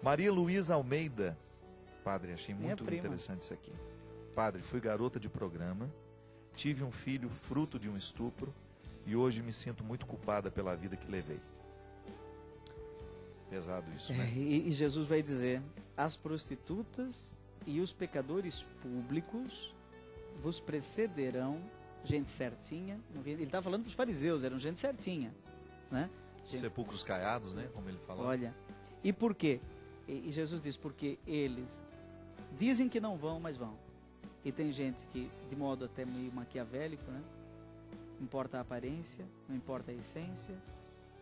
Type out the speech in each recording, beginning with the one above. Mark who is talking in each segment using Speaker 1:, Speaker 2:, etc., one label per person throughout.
Speaker 1: Maria Luísa Almeida. Padre, achei muito interessante isso aqui. Padre, fui garota de programa, tive um filho fruto de um estupro e hoje me sinto muito culpada pela vida que levei. Pesado isso, né?
Speaker 2: E Jesus vai dizer: as prostitutas e os pecadores públicos vos precederão, gente certinha. Ele está falando para os fariseus, eram gente certinha, né? Gente...
Speaker 1: sepulcros caiados, né? Como ele falou.
Speaker 2: Olha, e por quê? E Jesus diz: porque eles dizem que não vão, mas vão. E tem gente que, de modo até meio maquiavélico, né? Importa a aparência, não importa a essência,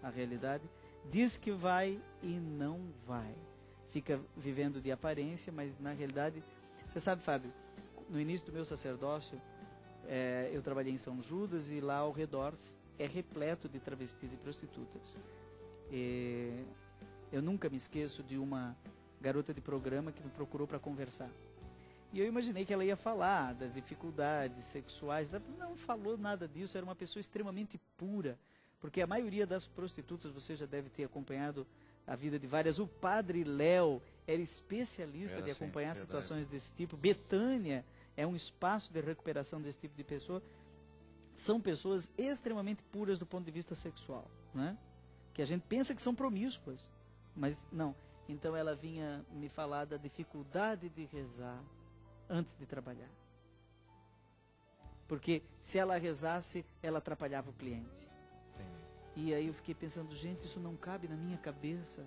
Speaker 2: a realidade. Diz que vai e não vai. Fica vivendo de aparência, mas na realidade... Você sabe, Fábio, no início do meu sacerdócio, eu trabalhei em São Judas e lá ao redor é repleto de travestis e prostitutas. Eu nunca me esqueço de uma garota de programa que me procurou para conversar. E eu imaginei que ela ia falar das dificuldades sexuais. Não falou nada disso, era uma pessoa extremamente pura. Porque a maioria das prostitutas, você já deve ter acompanhado a vida de várias. O padre Léo era especialista de acompanhar situações desse tipo. Betânia é um espaço de recuperação desse tipo de pessoa. São pessoas extremamente puras do ponto de vista sexual, né? Que a gente pensa que são promíscuas, mas não. Então ela vinha me falar da dificuldade de rezar antes de trabalhar. Porque se ela rezasse, ela atrapalhava o cliente. E aí eu fiquei pensando, gente, isso não cabe na minha cabeça.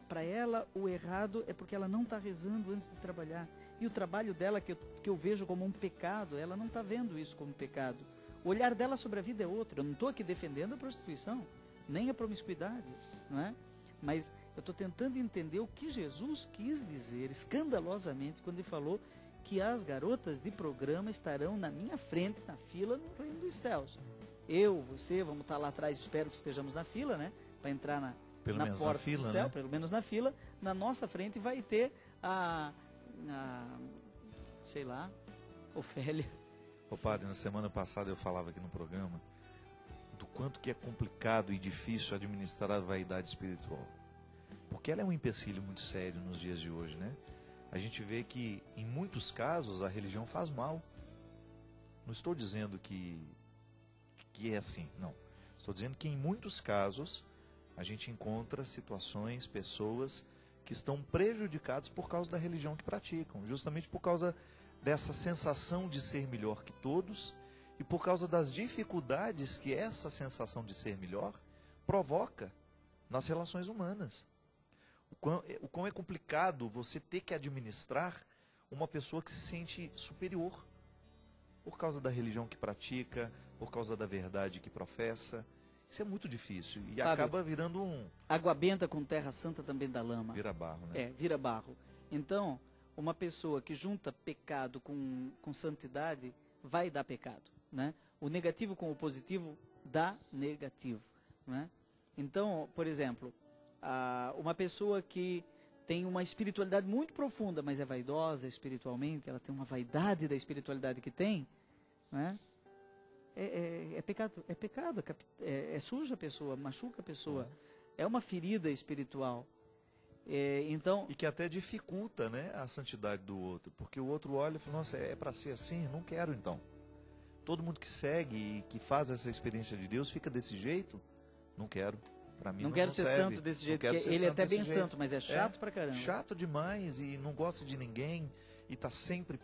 Speaker 2: Para ela, o errado é porque ela não está rezando antes de trabalhar. E o trabalho dela, que eu vejo como um pecado, ela não está vendo isso como pecado. O olhar dela sobre a vida é outro. Eu não estou aqui defendendo a prostituição, nem a promiscuidade, não é? Mas eu estou tentando entender o que Jesus quis dizer, escandalosamente, quando ele falou que as garotas de programa estarão na minha frente, na fila, no reino dos céus. Eu, você, vamos estar lá atrás, espero que estejamos na fila, né? Para entrar na porta do céu, né? Pelo menos na fila. Na nossa frente vai ter sei lá, Ofélia.
Speaker 1: Ô padre, na semana passada eu falava aqui no programa do quanto que é complicado e difícil administrar a vaidade espiritual. Porque ela é um empecilho muito sério nos dias de hoje, né? A gente vê que, em muitos casos, a religião faz mal. Não estou dizendo que é assim, não. Estou dizendo que em muitos casos a gente encontra situações, pessoas que estão prejudicadas por causa da religião que praticam, justamente por causa dessa sensação de ser melhor que todos e por causa das dificuldades que essa sensação de ser melhor provoca nas relações humanas. O quão é complicado você ter que administrar uma pessoa que se sente superior por causa da religião que pratica, por causa da verdade que professa. Isso é muito difícil e Fábio, acaba virando um...
Speaker 2: Água benta com terra santa também dá lama.
Speaker 1: Vira barro, né?
Speaker 2: Vira barro. Então, uma pessoa que junta pecado com santidade vai dar pecado, né? O negativo com o positivo dá negativo, né? Então, por exemplo, uma pessoa que tem uma espiritualidade muito profunda, mas é vaidosa espiritualmente, ela tem uma vaidade da espiritualidade que tem, né? É pecado, é suja a pessoa, machuca a pessoa, é uma ferida espiritual. Então...
Speaker 1: E que até dificulta, né, a santidade do outro, porque o outro olha e fala, nossa, é para ser assim? Não quero então. Todo mundo que segue e que faz essa experiência de Deus fica desse jeito? Não quero. Pra mim,
Speaker 2: não quero ser santo desse jeito, porque ele é até bem santo, mas é chato pra caramba.
Speaker 1: Chato demais e não gosta de ninguém e está sempre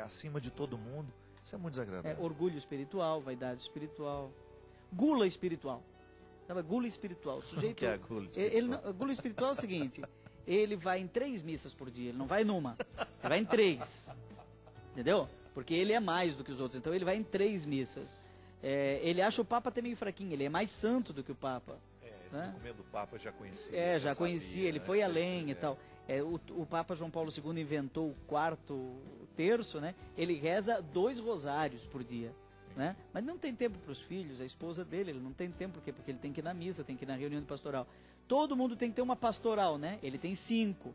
Speaker 1: acima de todo mundo. Isso é muito desagradável.
Speaker 2: Orgulho espiritual, vaidade espiritual, gula espiritual. Gula espiritual. O sujeito,
Speaker 1: o que é gula espiritual?
Speaker 2: Gula espiritual é o seguinte, ele vai em 3 missas por dia, ele não vai numa, ele vai em 3. Entendeu? Porque ele é mais do que os outros, então ele vai em 3 missas. Ele acha o Papa até meio fraquinho, ele é mais santo do que o Papa.
Speaker 1: Esse documento do Papa eu já conhecia.
Speaker 2: Já conhecia, ele foi além e tal. O Papa João Paulo II inventou o 4º terço, né? Ele reza 2 rosários por dia, né? Mas não tem tempo para os filhos, a esposa dele, ele não tem tempo, por quê? Porque ele tem que ir na missa, tem que ir na reunião de pastoral. Todo mundo tem que ter uma pastoral, né? Ele tem 5.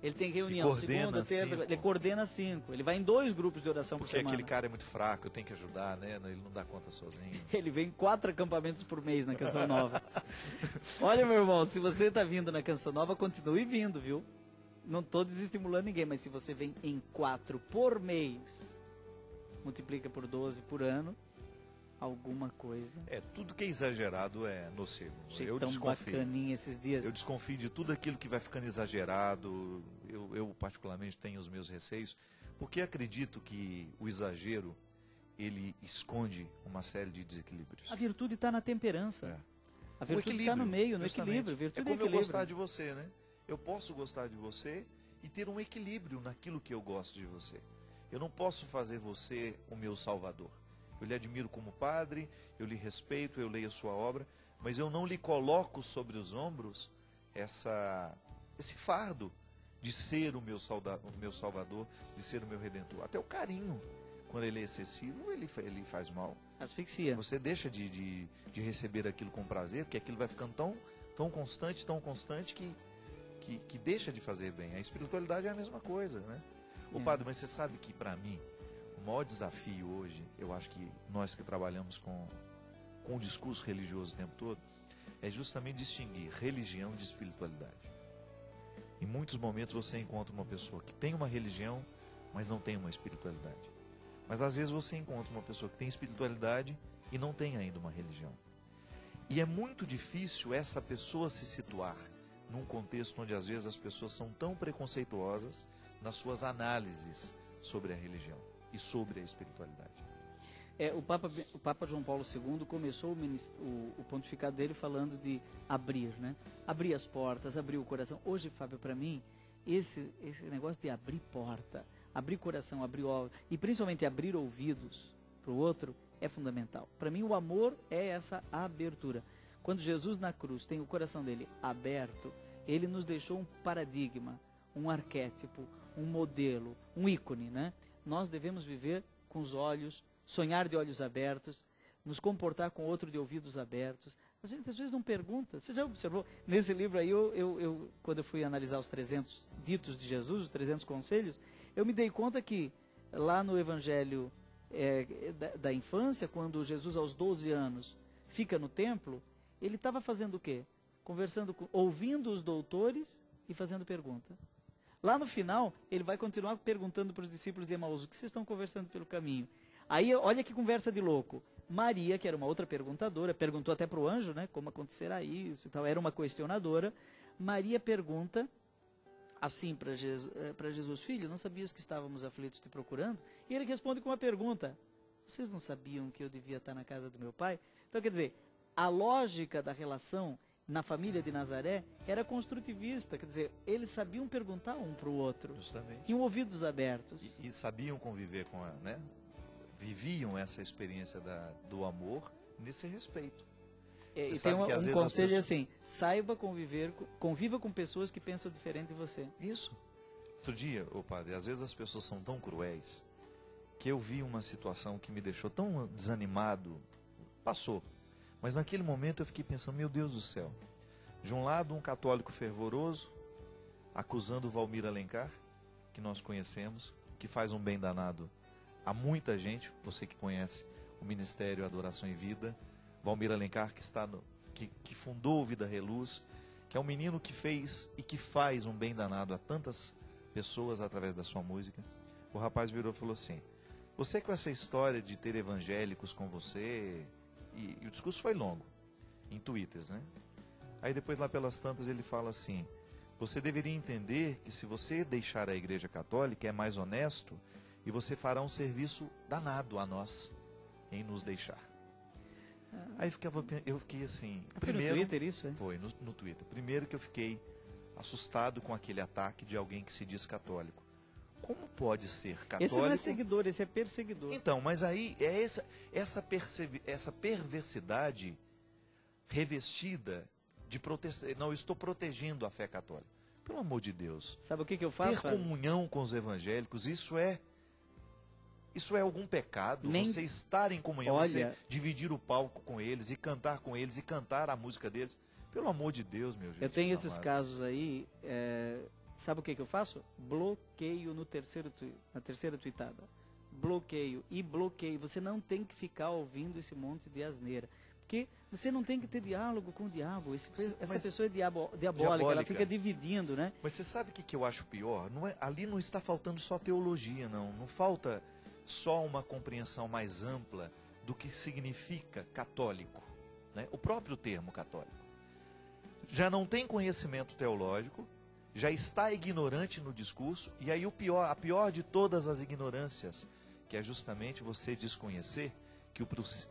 Speaker 2: Ele tem reunião segunda, terça, ele coordena 5. Ele vai em 2 grupos de oração por semana.
Speaker 1: Porque aquele cara é muito fraco, eu tenho que ajudar, né? Ele não dá conta sozinho.
Speaker 2: Ele vem 4 acampamentos por mês na Canção Nova. Olha, meu irmão, se você está vindo na Canção Nova, continue vindo, viu? Não estou desestimulando ninguém, mas se você vem em 4 por mês, multiplica por 12 por ano, alguma coisa.
Speaker 1: Tudo que é exagerado é nocivo.
Speaker 2: Achei
Speaker 1: Eu
Speaker 2: tão
Speaker 1: desconfio.
Speaker 2: bacaninha esses dias.
Speaker 1: Eu desconfio de tudo aquilo que vai ficando exagerado. Eu particularmente tenho os meus receios, porque acredito que o exagero, ele esconde uma série de desequilíbrios.
Speaker 2: A virtude está na temperança. A virtude está no meio, no equilíbrio. Virtude
Speaker 1: é como
Speaker 2: equilíbrio.
Speaker 1: Eu gostar de você, né? Eu posso gostar de você e ter um equilíbrio naquilo que eu gosto de você. Eu não posso fazer você o meu salvador. Eu lhe admiro como padre, eu lhe respeito, eu leio a sua obra, mas eu não lhe coloco sobre os ombros esse fardo de ser o meu salvador, de ser o meu redentor. Até o carinho, quando ele é excessivo, ele faz mal.
Speaker 2: Asfixia.
Speaker 1: Você deixa de receber aquilo com prazer, porque aquilo vai ficando tão constante que deixa de fazer bem. A espiritualidade é a mesma coisa, né? Ô padre, mas você sabe que para mim, o maior desafio hoje, eu acho que nós que trabalhamos com o discurso religioso o tempo todo, é justamente distinguir religião de espiritualidade. Em muitos momentos você encontra uma pessoa que tem uma religião, mas não tem uma espiritualidade. Mas às vezes você encontra uma pessoa que tem espiritualidade e não tem ainda uma religião. E é muito difícil essa pessoa se situar num contexto onde às vezes as pessoas são tão preconceituosas nas suas análises sobre a religião e sobre a espiritualidade.
Speaker 2: O Papa João Paulo II começou o pontificado dele falando de abrir, né? Abrir as portas, abrir o coração. Hoje, Fábio, para mim, esse negócio de abrir porta, abrir coração, abrir olhos e principalmente abrir ouvidos para o outro é fundamental. Para mim, o amor é essa abertura. Quando Jesus na cruz tem o coração dele aberto, ele nos deixou um paradigma, um arquétipo, um modelo, um ícone, né? Nós devemos viver com os olhos, sonhar de olhos abertos, nos comportar com o outro de ouvidos abertos. A gente às vezes não pergunta. Você já observou? Nesse livro aí, quando eu fui analisar os 300 ditos de Jesus, os 300 conselhos, eu me dei conta que lá no Evangelho da infância, quando Jesus aos 12 anos fica no templo, ele estava fazendo o quê? Ouvindo os doutores e fazendo pergunta. Lá no final, ele vai continuar perguntando para os discípulos de Emaús, o que vocês estão conversando pelo caminho? Aí, olha que conversa de louco. Maria, que era uma outra perguntadora, perguntou até para o anjo, né, como acontecerá isso e tal, era uma questionadora. Maria pergunta assim para Jesus, filho, não sabias que estávamos aflitos te procurando? E ele responde com uma pergunta, vocês não sabiam que eu devia estar na casa do meu pai? Então, quer dizer, a lógica da relação na família de Nazaré era construtivista, quer dizer, eles sabiam perguntar um para o outro.
Speaker 1: Justamente.
Speaker 2: Tinham ouvidos abertos.
Speaker 1: E sabiam conviver com ela, né? Viviam essa experiência do amor nesse respeito.
Speaker 2: E tem um conselho assim, conviva com pessoas que pensam diferente de você.
Speaker 1: Isso. Outro dia, padre, às vezes as pessoas são tão cruéis que eu vi uma situação que me deixou tão desanimado, passou. Mas naquele momento eu fiquei pensando, meu Deus do céu, de um lado um católico fervoroso, acusando Valmir Alencar, que nós conhecemos, que faz um bem danado a muita gente, você que conhece o Ministério Adoração e Vida, Valmir Alencar, que fundou o Vida Reluz, que é um menino que fez e que faz um bem danado a tantas pessoas através da sua música. O rapaz virou e falou assim, você com essa história de ter evangélicos com você... E o discurso foi longo, em twitters, né? Aí depois lá pelas tantas ele fala assim, você deveria entender que se você deixar a Igreja Católica é mais honesto e você fará um serviço danado a nós em nos deixar. Aí eu fiquei assim...
Speaker 2: Foi no Twitter isso?
Speaker 1: Foi, no Twitter. Primeiro que eu fiquei assustado com aquele ataque de alguém que se diz católico. Como pode ser católico?
Speaker 2: Esse não é seguidor, esse é perseguidor.
Speaker 1: Então, mas aí é essa perversidade revestida de proteção. Não, eu estou protegendo a fé católica. Pelo amor de Deus.
Speaker 2: Sabe o que eu faço?
Speaker 1: Ter comunhão com os evangélicos, isso é algum pecado? Você estar em comunhão, você dividir o palco com eles e cantar com eles e cantar a música deles. Pelo amor de Deus, meu gente.
Speaker 2: Eu tenho esses casos aí... sabe o que eu faço? Bloqueio na terceira tweetada. Bloqueio. E bloqueio. Você não tem que ficar ouvindo esse monte de asneira. Porque você não tem que ter diálogo com o diabo. Essa pessoa é diabólica, ela fica dividindo, né?
Speaker 1: Mas você sabe o que eu acho pior? Ali não está faltando só teologia, não. Não falta só uma compreensão mais ampla do que significa católico, né? O próprio termo católico. Já não tem conhecimento teológico, já está ignorante no discurso, e aí a pior de todas as ignorâncias, que é justamente você desconhecer que o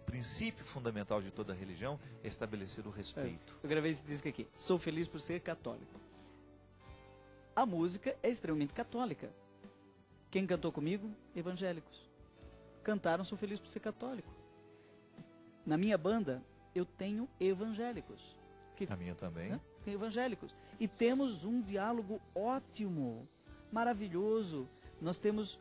Speaker 1: princípio fundamental de toda religião é estabelecer o respeito.
Speaker 2: Eu gravei esse disco aqui. Sou feliz por ser católico. A música é extremamente católica. Quem cantou comigo? Evangélicos. Cantaram Sou Feliz por Ser Católico. Na minha banda, eu tenho evangélicos.
Speaker 1: A minha também.
Speaker 2: Né? Evangélicos. E temos um diálogo ótimo, maravilhoso. Nós temos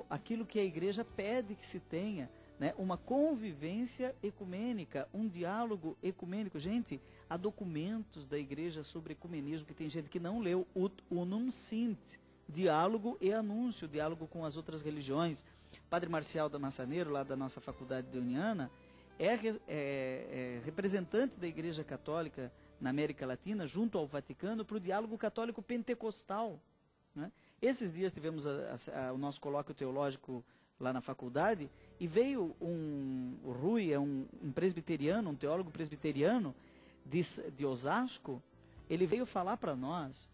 Speaker 2: aquilo que a igreja pede que se tenha, né? Uma convivência ecumênica, um diálogo ecumênico. Gente, há documentos da igreja sobre ecumenismo que tem gente que não leu. Unum Sint, diálogo e anúncio, diálogo com as outras religiões. Padre Marcial da Massaneiro, lá da nossa faculdade de Uniana, é representante da Igreja Católica na América Latina, junto ao Vaticano, para o diálogo católico pentecostal, né? Esses dias tivemos o nosso colóquio teológico lá na faculdade, e veio o Rui, é um presbiteriano, um teólogo presbiteriano de Osasco. Ele veio falar para nós,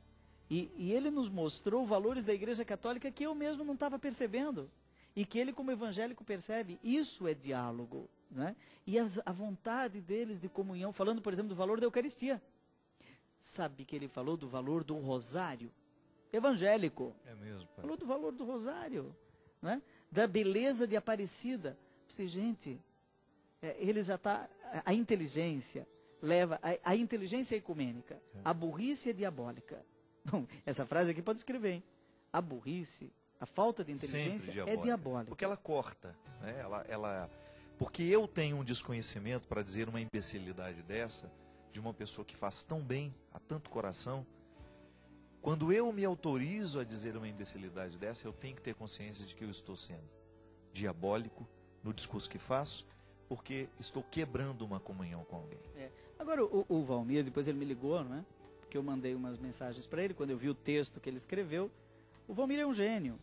Speaker 2: e ele nos mostrou valores da Igreja Católica que eu mesmo não estava percebendo, e que ele como evangélico percebe. Isso é diálogo, né? E a vontade deles de comunhão, falando, por exemplo, do valor da Eucaristia. Sabe que ele falou do valor do rosário? Evangélico.
Speaker 1: É mesmo, pai.
Speaker 2: Falou do valor do rosário, né? Da beleza de Aparecida. Gente, ele já está... A inteligência leva... A inteligência é ecumênica. A burrice é diabólica. Bom, essa frase aqui pode escrever, hein? A burrice, a falta de inteligência é diabólica.
Speaker 1: Porque ela corta, né? Porque eu tenho um desconhecimento para dizer uma imbecilidade dessa, de uma pessoa que faz tão bem, a tanto coração. Quando eu me autorizo a dizer uma imbecilidade dessa, eu tenho que ter consciência de que eu estou sendo diabólico no discurso que faço, porque estou quebrando uma comunhão com alguém.
Speaker 2: Agora, o Valmir, depois ele me ligou, não é? Porque eu mandei umas mensagens para ele, quando eu vi o texto que ele escreveu. O Valmir é um gênio,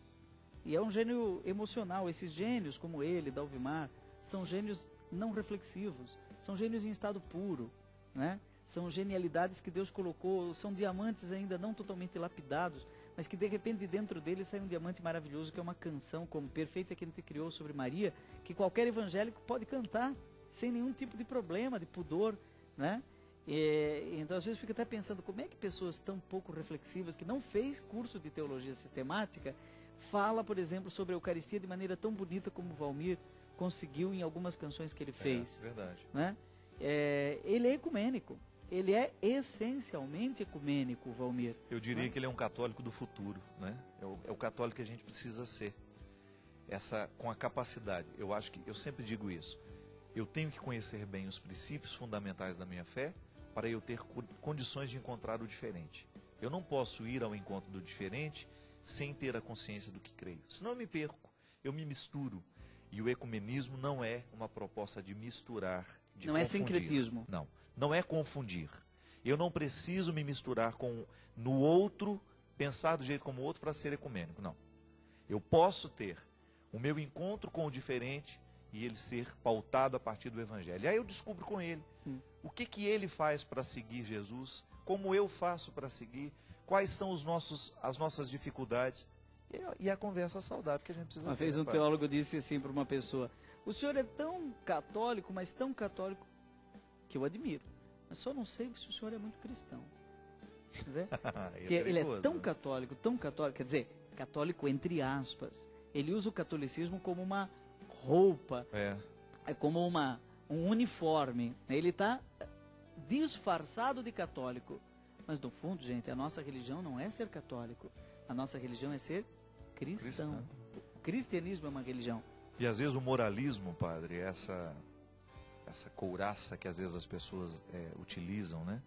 Speaker 2: e é um gênio emocional. Esses gênios, como ele, Dalvimar, são gênios não reflexivos, são gênios em estado puro, né? São genialidades que Deus colocou, são diamantes ainda não totalmente lapidados, mas que de repente de dentro deles sai um diamante maravilhoso, que é uma canção como Perfeito é Quem Te Criou sobre Maria, que qualquer evangélico pode cantar, sem nenhum tipo de problema, de pudor, né? Então às vezes eu fico até pensando, como é que pessoas tão pouco reflexivas, que não fez curso de teologia sistemática, fala, por exemplo, sobre a Eucaristia de maneira tão bonita como o Valmir conseguiu em algumas canções que ele fez.
Speaker 1: Verdade.
Speaker 2: Né? Ele é ecumênico. Ele é essencialmente ecumênico, Valmir.
Speaker 1: Eu diria que ele é um católico do futuro, né? É o católico que a gente precisa ser. Com a capacidade. Eu sempre digo isso. Eu tenho que conhecer bem os princípios fundamentais da minha fé para eu ter condições de encontrar o diferente. Eu não posso ir ao encontro do diferente sem ter a consciência do que creio. Senão eu me perco, eu me misturo. E o ecumenismo não é uma proposta de misturar, de
Speaker 2: não
Speaker 1: confundir.
Speaker 2: É sincretismo.
Speaker 1: Não é confundir. Eu não preciso me misturar no outro, pensar do jeito como o outro para ser ecumênico. Não. Eu posso ter o meu encontro com o diferente e ele ser pautado a partir do Evangelho. E aí eu descubro com ele o que ele faz para seguir Jesus, como eu faço para seguir, quais são as nossas dificuldades. E a conversa saudável que a gente precisa ter.
Speaker 2: Uma vez um teólogo disse assim para uma pessoa: o senhor é tão católico, mas tão católico, que eu admiro, mas só não sei se o senhor é muito cristão. Ele é tão católico, quer dizer, católico entre aspas. Ele usa o catolicismo como uma roupa, é como um uniforme. Ele está disfarçado de católico. Mas no fundo, gente, a nossa religião não é ser católico. A nossa religião é ser cristão. O cristianismo é uma religião.
Speaker 1: E às vezes o moralismo, padre, essa couraça que às vezes as pessoas utilizam, né?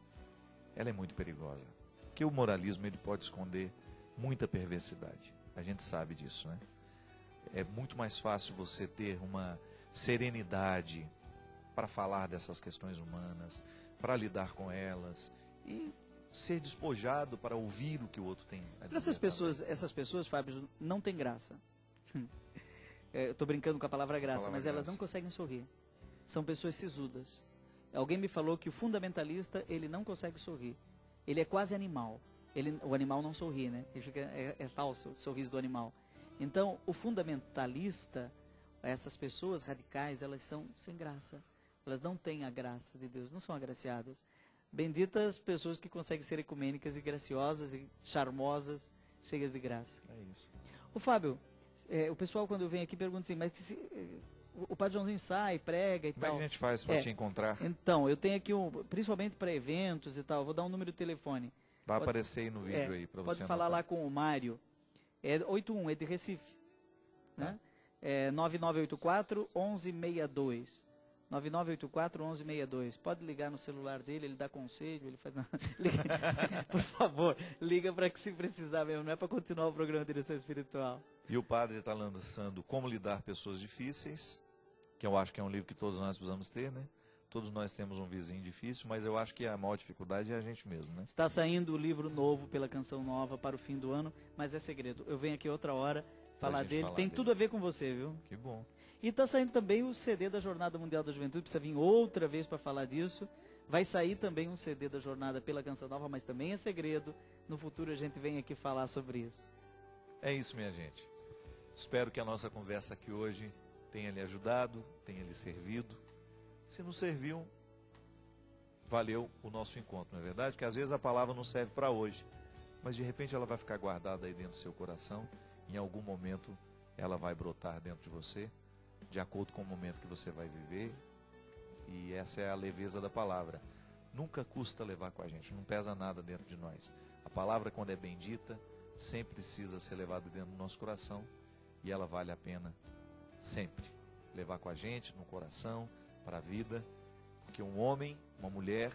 Speaker 1: Ela é muito perigosa. Porque o moralismo ele pode esconder muita perversidade. A gente sabe disso, né? É muito mais fácil você ter uma serenidade para falar dessas questões humanas, para lidar com elas e ser despojado para ouvir o que o outro tem a dizer.
Speaker 2: Essas pessoas, Fábio, não têm graça. Eu estou brincando com a palavra graça, mas elas não conseguem sorrir. São pessoas sisudas. Alguém me falou que o fundamentalista, ele não consegue sorrir. Ele é quase animal. O animal não sorri, né? É falso o sorriso do animal. Então, o fundamentalista, essas pessoas radicais, elas são sem graça. Elas não têm a graça de Deus, não são agraciadas. Benditas pessoas que conseguem ser ecumênicas e graciosas e charmosas, cheias de graça.
Speaker 1: É isso.
Speaker 2: Ô Fábio, o pessoal quando vem aqui pergunta assim, mas o Padre Joãozinho sai, prega e tal.
Speaker 1: Como é que a gente faz para te encontrar?
Speaker 2: Então, eu tenho aqui, principalmente para eventos e tal, vou dar um número de telefone.
Speaker 1: Vai aparecer aí no vídeo aí para você
Speaker 2: pode falar lá com o Mário. É 81, é de Recife. Né? É 9984 1162. 9984 1162. Pode ligar no celular dele, ele dá conselho, ele faz. Por favor, liga para que se precisar mesmo, não é para continuar o programa de direção espiritual.
Speaker 1: E o padre está lançando Como Lidar Pessoas Difíceis, que eu acho que é um livro que todos nós precisamos ter, né? Todos nós temos um vizinho difícil, mas eu acho que a maior dificuldade é a gente mesmo, né?
Speaker 2: Está saindo o livro novo pela Canção Nova para o fim do ano, mas é segredo. Eu venho aqui outra hora falar dele. Tem tudo a ver com você, viu?
Speaker 1: Que bom.
Speaker 2: E está saindo também o CD da Jornada Mundial da Juventude, precisa vir outra vez para falar disso. Vai sair também um CD da Jornada pela Canção Nova, mas também é segredo. No futuro a gente vem aqui falar sobre isso.
Speaker 1: É isso, minha gente. Espero que a nossa conversa aqui hoje tenha lhe ajudado, tenha lhe servido. Se não serviu, valeu o nosso encontro, não é verdade? Porque às vezes a palavra não serve para hoje, mas de repente ela vai ficar guardada aí dentro do seu coração. Em algum momento ela vai brotar dentro de você, de acordo com o momento que você vai viver. E essa é a leveza da palavra. Nunca custa levar com a gente, não pesa nada dentro de nós. A palavra, quando é bendita, sempre precisa ser levada dentro do nosso coração, e ela vale a pena sempre levar com a gente no coração, para a vida, porque um homem, uma mulher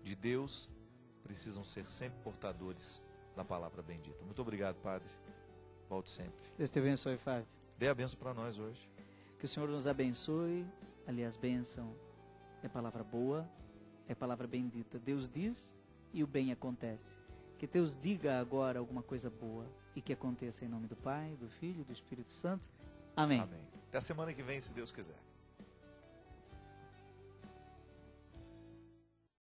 Speaker 1: de Deus precisam ser sempre portadores da palavra bendita. Muito obrigado, Padre. Volte sempre.
Speaker 2: Deus te abençoe, Fábio.
Speaker 1: Dê a bênção para nós hoje.
Speaker 2: Que o Senhor nos abençoe. Aliás, bênção é palavra boa, é palavra bendita. Deus diz e o bem acontece. Que Deus diga agora alguma coisa boa e que aconteça em nome do Pai, do Filho e do Espírito Santo. Amém.
Speaker 1: Amém. Até a semana que vem, se Deus quiser.